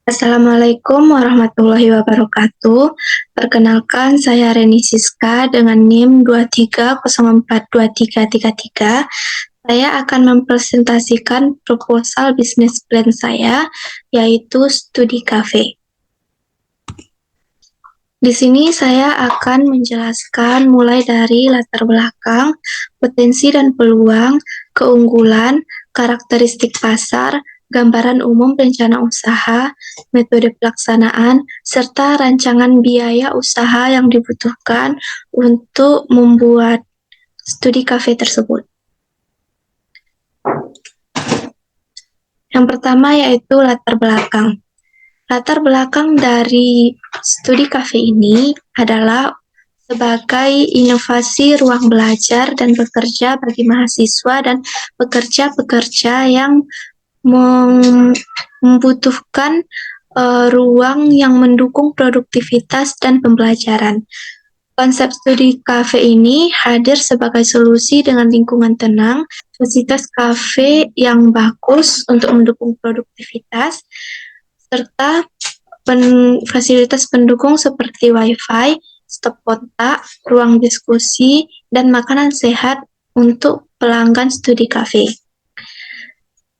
Assalamualaikum warahmatullahi wabarakatuh. Perkenalkan, saya Reni Siska dengan NIM 23042333. Saya akan mempresentasikan proposal bisnis plan saya, yaitu studi cafe. Di sini saya akan menjelaskan mulai dari latar belakang, potensi dan peluang, keunggulan, karakteristik pasar, gambaran umum rencana usaha, metode pelaksanaan, serta rancangan biaya usaha yang dibutuhkan untuk membuat studi cafe tersebut. Yang pertama yaitu latar belakang. Latar belakang dari studi cafe ini adalah sebagai inovasi ruang belajar dan bekerja bagi mahasiswa dan pekerja-pekerja yang membutuhkan ruang yang mendukung produktivitas dan pembelajaran. Konsep studi cafe ini hadir sebagai solusi dengan lingkungan tenang, fasilitas cafe yang bagus untuk mendukung produktivitas, serta fasilitas pendukung seperti Wi-Fi, stop kontak, ruang diskusi, dan makanan sehat untuk pelanggan studi cafe.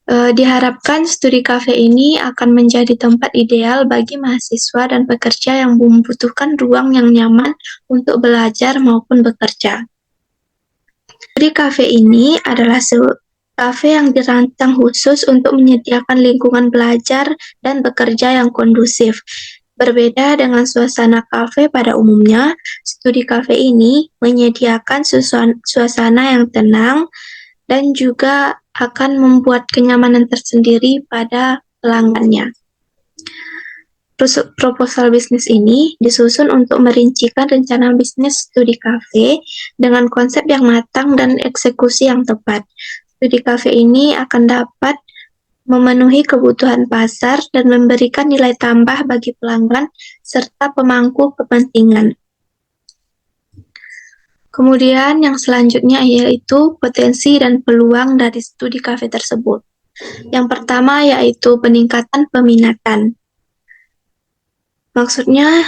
Diharapkan studi cafe ini akan menjadi tempat ideal bagi mahasiswa dan pekerja yang membutuhkan ruang yang nyaman untuk belajar maupun bekerja. Studi cafe ini adalah kafe yang dirancang khusus untuk menyediakan lingkungan belajar dan bekerja yang kondusif. Berbeda dengan suasana kafe pada umumnya, studi cafe ini menyediakan suasana yang tenang dan juga akan membuat kenyamanan tersendiri pada pelanggannya. Proposal bisnis ini disusun untuk merincikan rencana bisnis studi cafe dengan konsep yang matang dan eksekusi yang tepat. Studi cafe ini akan dapat memenuhi kebutuhan pasar dan memberikan nilai tambah bagi pelanggan serta pemangku kepentingan. Kemudian yang selanjutnya yaitu potensi dan peluang dari studi cafe tersebut. Yang pertama yaitu peningkatan peminatan. Maksudnya,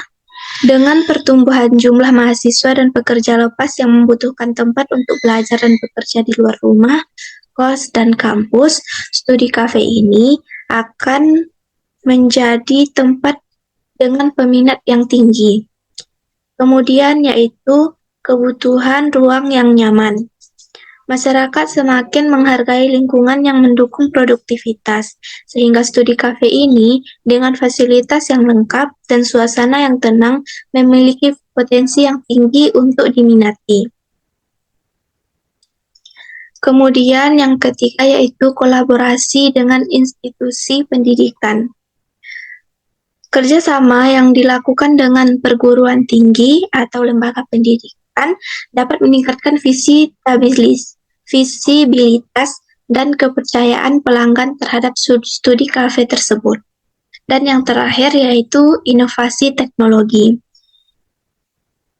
dengan pertumbuhan jumlah mahasiswa dan pekerja lepas yang membutuhkan tempat untuk belajar dan bekerja di luar rumah, kos, dan kampus, studi cafe ini akan menjadi tempat dengan peminat yang tinggi. Kemudian yaitu kebutuhan ruang yang nyaman. Masyarakat semakin menghargai lingkungan yang mendukung produktivitas, sehingga studi cafe ini dengan fasilitas yang lengkap dan suasana yang tenang memiliki potensi yang tinggi untuk diminati. Kemudian yang ketiga yaitu kolaborasi dengan institusi pendidikan. Kerjasama yang dilakukan dengan perguruan tinggi atau lembaga pendidikan dapat meningkatkan visibilitas dan kepercayaan pelanggan terhadap studi cafe tersebut. Dan yang terakhir yaitu inovasi teknologi.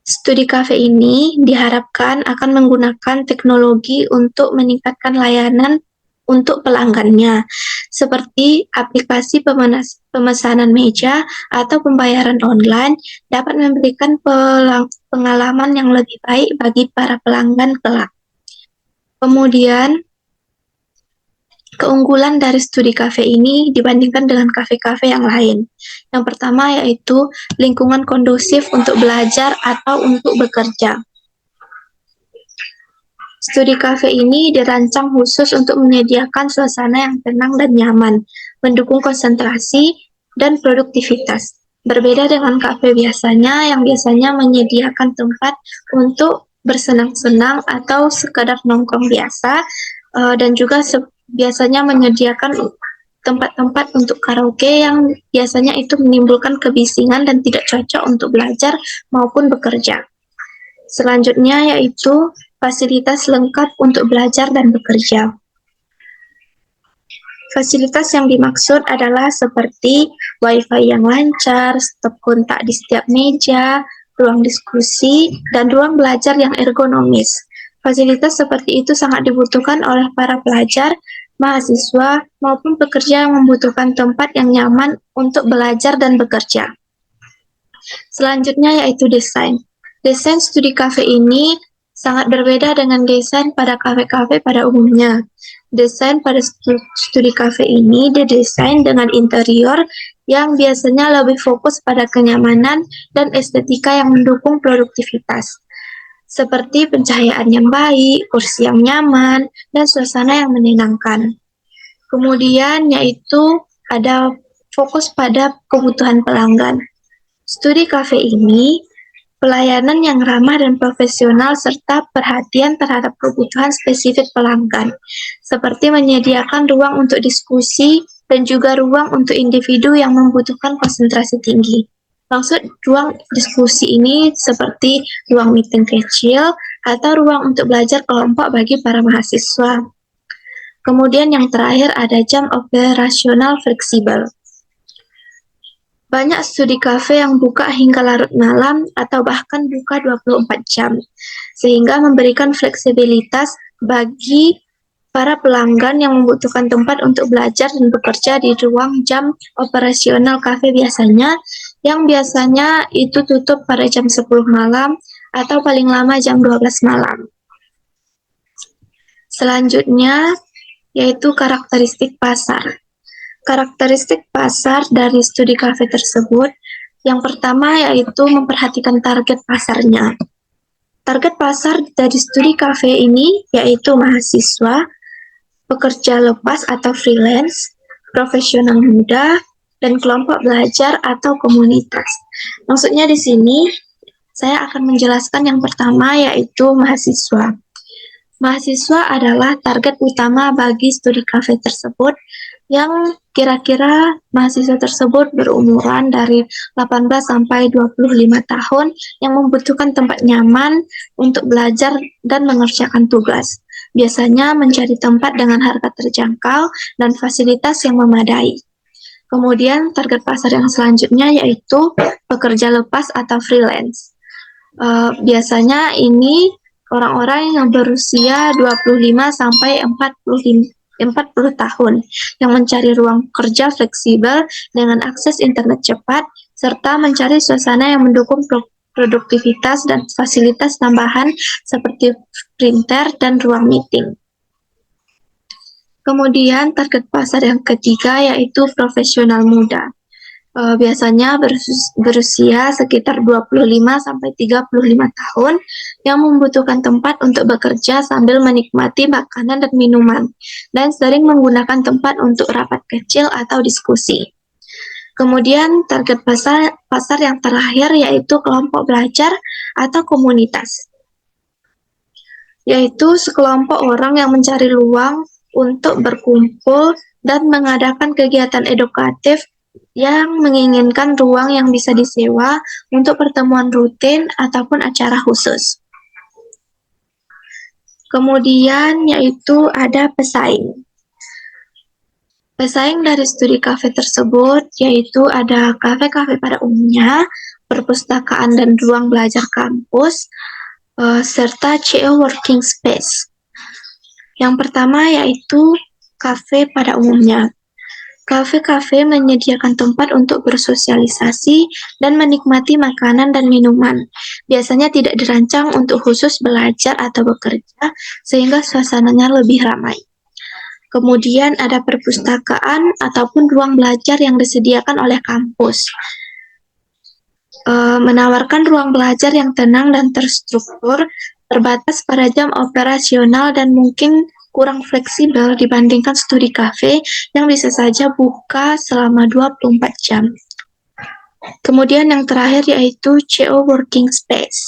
Studi cafe ini diharapkan akan menggunakan teknologi untuk meningkatkan layanan untuk pelanggannya, seperti aplikasi pemesanan meja atau pembayaran online dapat memberikan pengalaman yang lebih baik bagi para pelanggan kelak. Kemudian, keunggulan dari studi cafe ini dibandingkan dengan kafe-kafe yang lain. Yang pertama yaitu lingkungan kondusif untuk belajar atau untuk bekerja. Studi cafe ini dirancang khusus untuk menyediakan suasana yang tenang dan nyaman, mendukung konsentrasi dan produktivitas. Berbeda dengan kafe yang biasanya menyediakan tempat untuk bersenang-senang atau sekadar nongkrong biasa, dan juga biasanya menyediakan tempat-tempat untuk karaoke yang biasanya itu menimbulkan kebisingan dan tidak cocok untuk belajar maupun bekerja. Selanjutnya yaitu fasilitas lengkap untuk belajar dan bekerja. Fasilitas yang dimaksud adalah seperti Wi-Fi yang lancar, stop kontak di setiap meja, ruang diskusi, dan ruang belajar yang ergonomis. Fasilitas seperti itu sangat dibutuhkan oleh para pelajar mahasiswa maupun pekerja yang membutuhkan tempat yang nyaman untuk belajar dan bekerja. Selanjutnya yaitu desain. Desain studi cafe ini sangat berbeda dengan desain pada kafe-kafe pada umumnya. Desain pada studi cafe ini didesain dengan interior yang biasanya lebih fokus pada kenyamanan dan estetika yang mendukung produktivitas, seperti pencahayaan yang baik, kursi yang nyaman, dan suasana yang menyenangkan. Kemudian yaitu ada fokus pada kebutuhan pelanggan. Studi cafe ini pelayanan yang ramah dan profesional serta perhatian terhadap kebutuhan spesifik pelanggan, seperti menyediakan ruang untuk diskusi dan juga ruang untuk individu yang membutuhkan konsentrasi tinggi. Maksud ruang diskusi ini seperti ruang meeting kecil atau ruang untuk belajar kelompok bagi para mahasiswa. Kemudian yang terakhir ada jam operasional fleksibel. Banyak studi cafe yang buka hingga larut malam atau bahkan buka 24 jam, sehingga memberikan fleksibilitas bagi para pelanggan yang membutuhkan tempat untuk belajar dan bekerja di ruang jam operasional cafe yang biasanya itu tutup pada jam 10 malam atau paling lama jam 12 malam. Selanjutnya, yaitu karakteristik pasar. Karakteristik pasar dari studi cafe tersebut, yang pertama yaitu memperhatikan target pasarnya. Target pasar dari studi cafe ini yaitu mahasiswa, pekerja lepas atau freelance, profesional muda, dan kelompok belajar atau komunitas. Maksudnya di sini, saya akan menjelaskan yang pertama yaitu mahasiswa. Mahasiswa adalah target utama bagi studi cafe tersebut, yang kira-kira mahasiswa tersebut berumuran dari 18 sampai 25 tahun yang membutuhkan tempat nyaman untuk belajar dan mengerjakan tugas. Biasanya mencari tempat dengan harga terjangkau dan fasilitas yang memadai. Kemudian target pasar yang selanjutnya yaitu pekerja lepas atau freelance. Biasanya ini orang-orang yang berusia 25 sampai 40 tahun yang mencari ruang kerja fleksibel dengan akses internet cepat serta mencari suasana yang mendukung produktivitas dan fasilitas tambahan seperti printer dan ruang meeting. Kemudian target pasar yang ketiga yaitu profesional muda. Biasanya berusia sekitar 25 sampai 35 tahun yang membutuhkan tempat untuk bekerja sambil menikmati makanan dan minuman, dan sering menggunakan tempat untuk rapat kecil atau diskusi. Kemudian target pasar yang terakhir yaitu kelompok belajar atau komunitas, yaitu sekelompok orang yang mencari ruang untuk berkumpul dan mengadakan kegiatan edukatif yang menginginkan ruang yang bisa disewa untuk pertemuan rutin ataupun acara khusus. Kemudian yaitu ada pesaing. Pesaing dari studi cafe tersebut yaitu ada kafe-kafe pada umumnya, perpustakaan dan ruang belajar kampus, serta CO working space. Yang pertama yaitu kafe pada umumnya. Kafe-kafe menyediakan tempat untuk bersosialisasi dan menikmati makanan dan minuman. Biasanya tidak dirancang untuk khusus belajar atau bekerja, sehingga suasananya lebih ramai. Kemudian ada perpustakaan ataupun ruang belajar yang disediakan oleh kampus. Menawarkan ruang belajar yang tenang dan terstruktur, terbatas pada jam operasional dan mungkin kurang fleksibel dibandingkan studi cafe yang bisa saja buka selama 24 jam. Kemudian yang terakhir yaitu CO working space.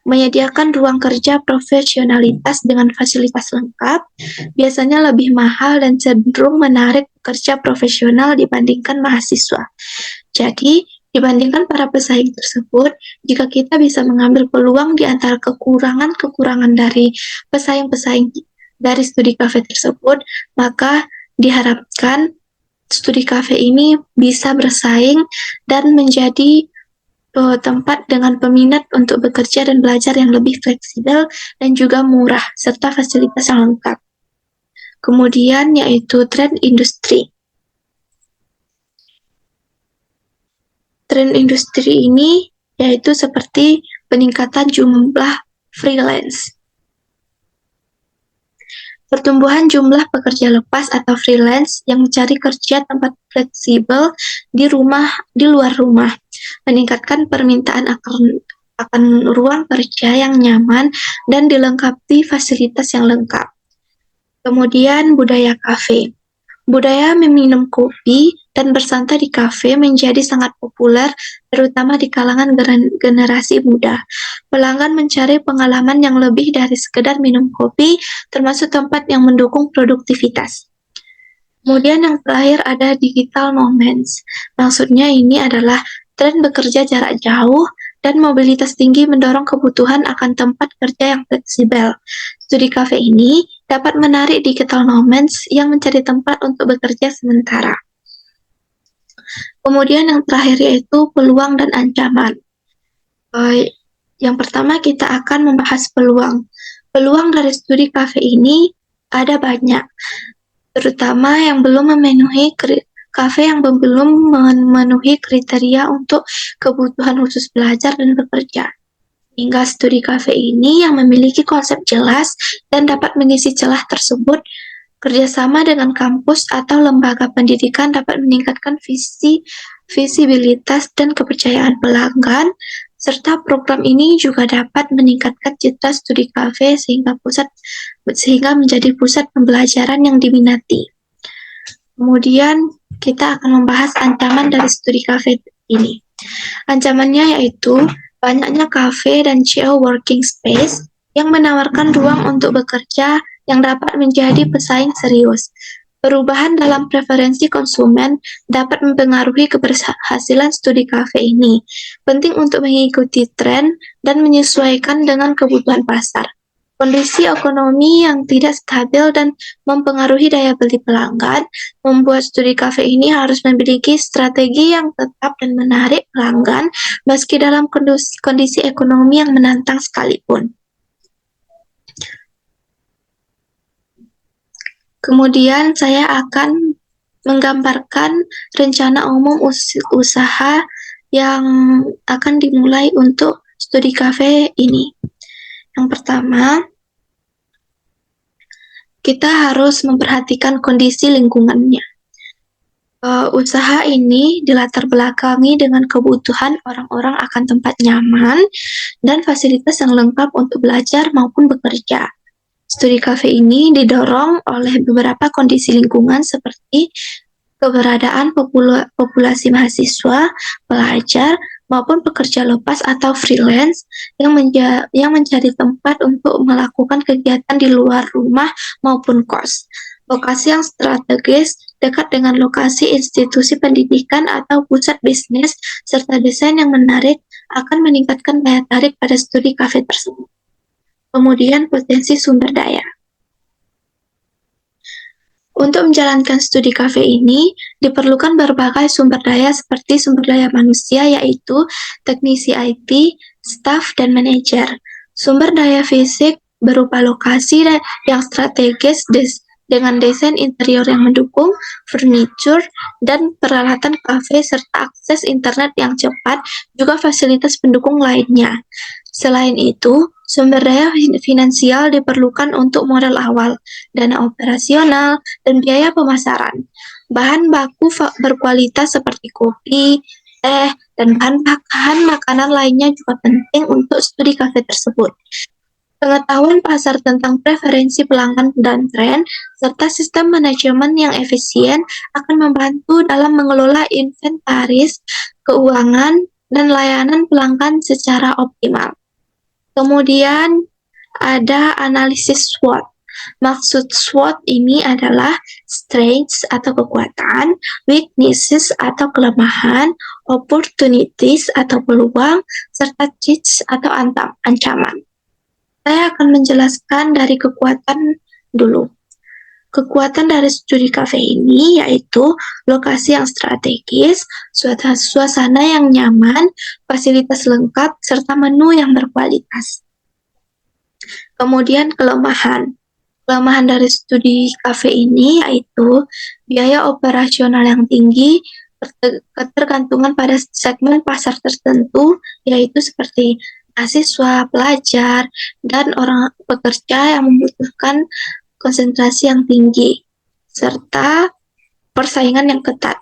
Menyediakan ruang kerja profesionalitas dengan fasilitas lengkap, biasanya lebih mahal dan cenderung menarik pekerja profesional dibandingkan mahasiswa. Jadi, dibandingkan para pesaing tersebut, jika kita bisa mengambil peluang di antara kekurangan-kekurangan dari pesaing-pesaing dari studi cafe tersebut, maka diharapkan studi cafe ini bisa bersaing dan menjadi tempat dengan peminat untuk bekerja dan belajar yang lebih fleksibel dan juga murah, serta fasilitas yang lengkap. Kemudian yaitu tren industri. Tren industri ini yaitu seperti peningkatan jumlah freelance. Pertumbuhan jumlah pekerja lepas atau freelance yang mencari kerja tempat fleksibel di luar rumah, meningkatkan permintaan akan ruang kerja yang nyaman dan dilengkapi fasilitas yang lengkap. Kemudian budaya kafe. Budaya meminum kopi dan bersantai di kafe menjadi sangat populer, terutama di kalangan generasi muda. Pelanggan mencari pengalaman yang lebih dari sekedar minum kopi, termasuk tempat yang mendukung produktivitas. Kemudian yang terakhir ada digital nomads. Maksudnya ini adalah tren bekerja jarak jauh dan mobilitas tinggi mendorong kebutuhan akan tempat kerja yang fleksibel. Studi kafe ini dapat menarik digital nomads yang mencari tempat untuk bekerja sementara. Kemudian yang terakhir yaitu peluang dan ancaman. Yang pertama kita akan membahas peluang. Peluang dari studi kafe ini ada banyak, terutama yang belum memenuhi kriteria untuk kebutuhan khusus belajar dan bekerja. Hingga studi kafe ini yang memiliki konsep jelas dan dapat mengisi celah tersebut, kerjasama dengan kampus atau lembaga pendidikan dapat meningkatkan visibilitas dan kepercayaan pelanggan, serta program ini juga dapat meningkatkan citra studi kafe sehingga menjadi pusat pembelajaran yang diminati. Kemudian kita akan membahas ancaman dari studi kafe ini. Ancamannya yaitu banyaknya kafe dan co-working space yang menawarkan ruang untuk bekerja yang dapat menjadi pesaing serius. Perubahan dalam preferensi konsumen dapat mempengaruhi keberhasilan studi kafe ini. Penting untuk mengikuti tren dan menyesuaikan dengan kebutuhan pasar. Kondisi ekonomi yang tidak stabil dan mempengaruhi daya beli pelanggan membuat studi kafe ini harus memiliki strategi yang tetap dan menarik pelanggan meski dalam kondisi ekonomi yang menantang sekalipun. Kemudian saya akan menggambarkan rencana umum usaha yang akan dimulai untuk studi kafe ini. Yang pertama, kita harus memperhatikan kondisi lingkungannya. Usaha ini dilatar belakangi dengan kebutuhan orang-orang akan tempat nyaman dan fasilitas yang lengkap untuk belajar maupun bekerja. Studi kafe ini didorong oleh beberapa kondisi lingkungan seperti keberadaan populasi mahasiswa, pelajar, maupun pekerja lepas atau freelance yang mencari tempat untuk melakukan kegiatan di luar rumah maupun kos. Lokasi yang strategis dekat dengan lokasi institusi pendidikan atau pusat bisnis, serta desain yang menarik akan meningkatkan daya tarik pada studi kafe tersebut. Kemudian potensi sumber daya. Untuk menjalankan studi kafe ini, diperlukan berbagai sumber daya seperti sumber daya manusia yaitu teknisi IT, staf, dan manajer. Sumber daya fisik berupa lokasi yang strategis dengan desain interior yang mendukung, furniture, dan peralatan kafe serta akses internet yang cepat, juga fasilitas pendukung lainnya. Selain itu, sumber daya finansial diperlukan untuk modal awal, dana operasional, dan biaya pemasaran. Bahan baku berkualitas seperti kopi, teh, dan bahan makanan lainnya juga penting untuk studi kafe tersebut. Pengetahuan pasar tentang preferensi pelanggan dan tren, serta sistem manajemen yang efisien akan membantu dalam mengelola inventaris, keuangan, dan layanan pelanggan secara optimal. Kemudian ada analisis SWOT. Maksud SWOT ini adalah strengths atau kekuatan, weaknesses atau kelemahan, opportunities atau peluang, serta threats atau ancaman. Saya akan menjelaskan dari kekuatan dulu. Kekuatan dari studi kafe ini yaitu lokasi yang strategis, suasana yang nyaman, fasilitas lengkap, serta menu yang berkualitas. Kemudian kelemahan. Kelemahan dari studi kafe ini yaitu biaya operasional yang tinggi, ketergantungan pada segmen pasar tertentu, yaitu seperti mahasiswa, pelajar, dan orang pekerja yang membutuhkan konsentrasi yang tinggi, serta persaingan yang ketat.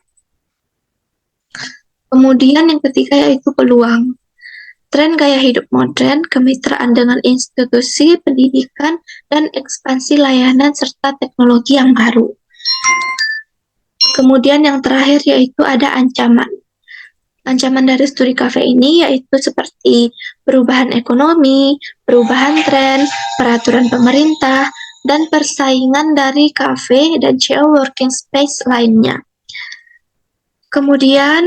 Kemudian yang ketiga yaitu peluang. Tren gaya hidup modern, kemitraan dengan institusi pendidikan, dan ekspansi layanan serta teknologi yang baru. Kemudian yang terakhir yaitu ada ancaman. Ancaman dari studi kafe ini yaitu seperti perubahan ekonomi, perubahan tren, peraturan pemerintah, dan persaingan dari kafe dan co-working space lainnya. Kemudian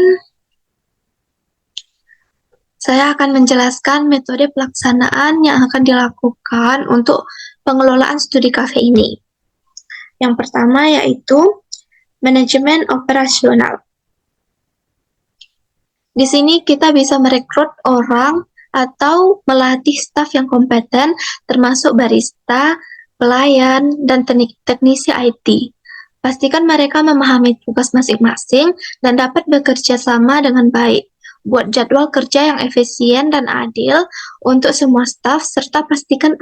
saya akan menjelaskan metode pelaksanaan yang akan dilakukan untuk pengelolaan studi kafe ini. Yang pertama yaitu manajemen operasional. Di sini kita bisa merekrut orang atau melatih staf yang kompeten, termasuk barista, pelayan, dan teknisi IT. Pastikan mereka memahami tugas masing-masing dan dapat bekerja sama dengan baik. Buat jadwal kerja yang efisien dan adil untuk semua staf, serta pastikan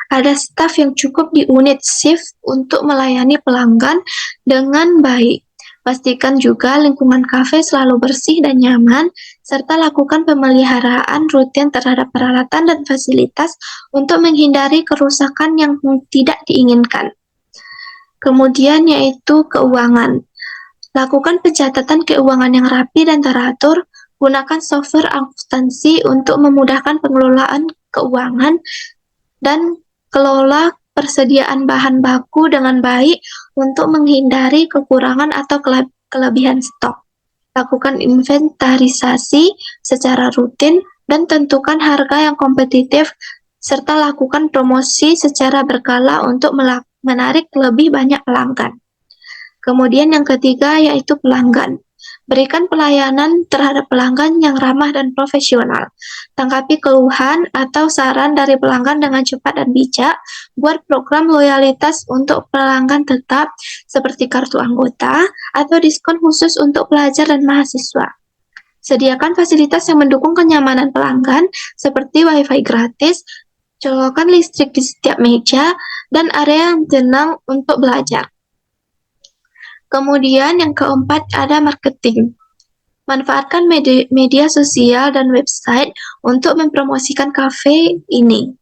ada staf yang cukup di unit shift untuk melayani pelanggan dengan baik. Pastikan juga lingkungan kafe selalu bersih dan nyaman, serta lakukan pemeliharaan rutin terhadap peralatan dan fasilitas untuk menghindari kerusakan yang tidak diinginkan. Kemudian yaitu keuangan. Lakukan pencatatan keuangan yang rapi dan teratur, gunakan software akuntansi untuk memudahkan pengelolaan keuangan, dan kelola persediaan bahan baku dengan baik untuk menghindari kekurangan atau kelebihan stok. Lakukan inventarisasi secara rutin dan tentukan harga yang kompetitif, serta lakukan promosi secara berkala untuk menarik lebih banyak pelanggan. Kemudian yang ketiga yaitu pelanggan. Berikan pelayanan terhadap pelanggan yang ramah dan profesional. Tanggapi keluhan atau saran dari pelanggan dengan cepat dan bijak. Buat program loyalitas untuk pelanggan tetap seperti kartu anggota atau diskon khusus untuk pelajar dan mahasiswa. Sediakan fasilitas yang mendukung kenyamanan pelanggan seperti wifi gratis, colokan listrik di setiap meja, dan area yang tenang untuk belajar. Kemudian yang keempat ada marketing. Manfaatkan media sosial dan website untuk mempromosikan kafe ini.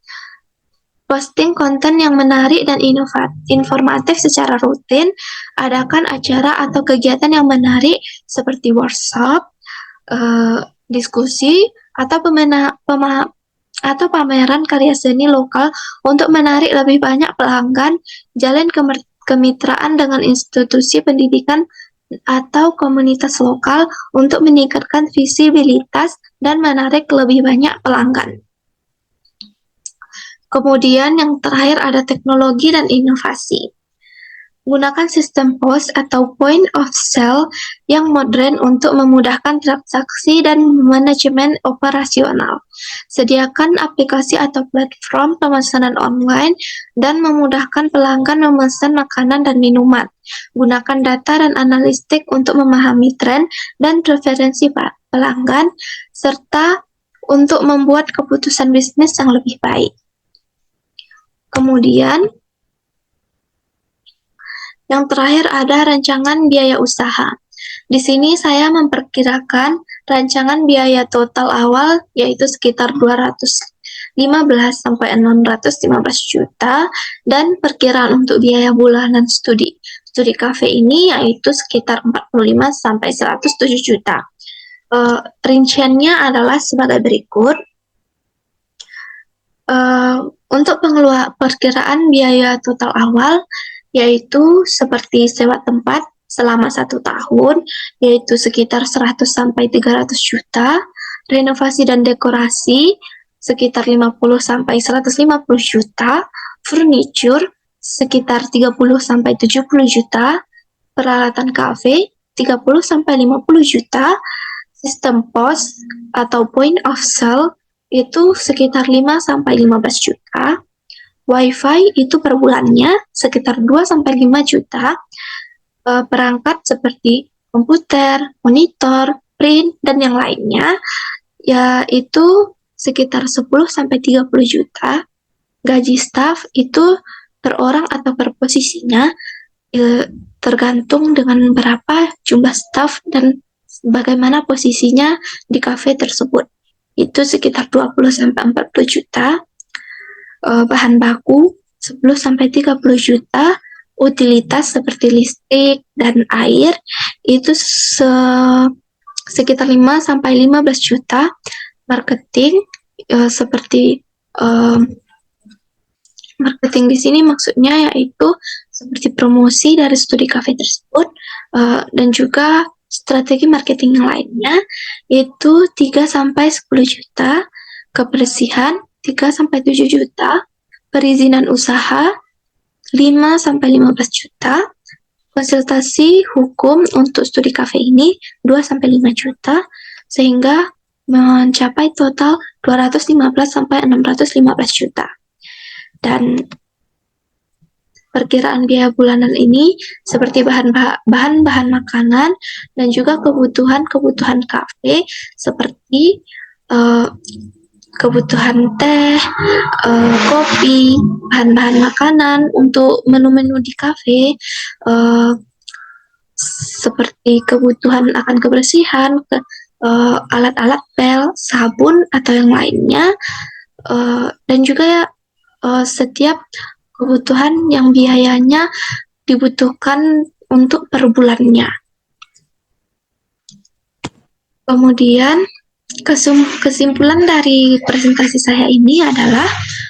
Posting konten yang menarik dan informatif secara rutin. Adakan acara atau kegiatan yang menarik seperti workshop, diskusi, atau pameran karya seni lokal untuk menarik lebih banyak pelanggan. Jalin kemitraan dengan institusi pendidikan atau komunitas lokal untuk meningkatkan visibilitas dan menarik lebih banyak pelanggan. Kemudian yang terakhir ada teknologi dan inovasi. Gunakan sistem POS atau point of sale yang modern untuk memudahkan transaksi dan manajemen operasional. Sediakan aplikasi atau platform pemesanan online dan memudahkan pelanggan memesan makanan dan minuman. Gunakan data dan analistik untuk memahami tren dan preferensi pelanggan, serta untuk membuat keputusan bisnis yang lebih baik. Kemudian, yang terakhir ada rancangan biaya usaha. Di sini saya memperkirakan rancangan biaya total awal yaitu sekitar 215 sampai 615 juta, dan perkiraan untuk biaya bulanan studi kafe ini yaitu sekitar 45 sampai 107 juta. Rinciannya adalah sebagai berikut. Untuk perkiraan biaya total awal yaitu seperti sewa tempat selama 1 tahun, yaitu sekitar 100 sampai 300 juta, renovasi dan dekorasi sekitar 50 sampai 150 juta, furniture sekitar 30 sampai 70 juta, peralatan kafe 30 sampai 50 juta, sistem POS atau point of sale itu sekitar 5 sampai 15 juta, WiFi itu per bulannya sekitar 2-5 juta. Perangkat seperti komputer, monitor, print, dan yang lainnya, yaitu sekitar 10-30 juta. Gaji staf itu per orang atau per posisinya, tergantung dengan berapa jumlah staf dan bagaimana posisinya di kafe tersebut. Itu sekitar 20-40 juta. Bahan baku 10-30 juta. Utilitas seperti listrik dan air itu sekitar 5-15 juta. Marketing seperti marketing di sini maksudnya yaitu seperti promosi dari studi cafe tersebut, dan juga strategi marketing yang lainnya yaitu 3-10 juta. Kebersihan 3-7 juta. Perizinan usaha 5-15 juta. Konsultasi hukum untuk studi cafe ini 2-5 juta, sehingga mencapai total 215-615 juta. Dan perkiraan biaya bulanan ini seperti bahan-bahan makanan dan juga kebutuhan kafe seperti kebutuhan teh, kopi, bahan-bahan makanan untuk menu-menu di kafe, seperti kebutuhan akan kebersihan, alat-alat pel, sabun atau yang lainnya, dan juga setiap kebutuhan yang biayanya dibutuhkan untuk per bulannya. Kemudian kesimpulan dari presentasi saya ini adalah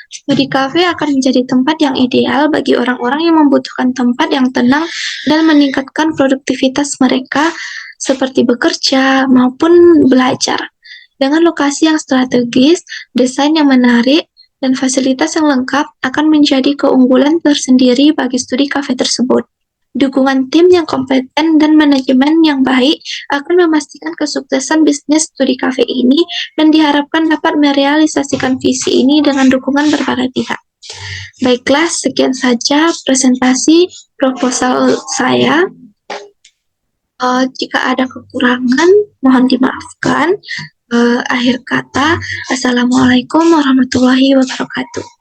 studi cafe akan menjadi tempat yang ideal bagi orang-orang yang membutuhkan tempat yang tenang dan meningkatkan produktivitas mereka seperti bekerja maupun belajar. Dengan lokasi yang strategis, desain yang menarik, dan fasilitas yang lengkap akan menjadi keunggulan tersendiri bagi studi cafe tersebut. Dukungan tim yang kompeten dan manajemen yang baik akan memastikan kesuksesan bisnis studi cafe ini dan diharapkan dapat merealisasikan visi ini dengan dukungan berbagai pihak. Baiklah, sekian saja presentasi proposal saya. Jika ada kekurangan, mohon dimaafkan. Akhir kata, Assalamualaikum warahmatullahi wabarakatuh.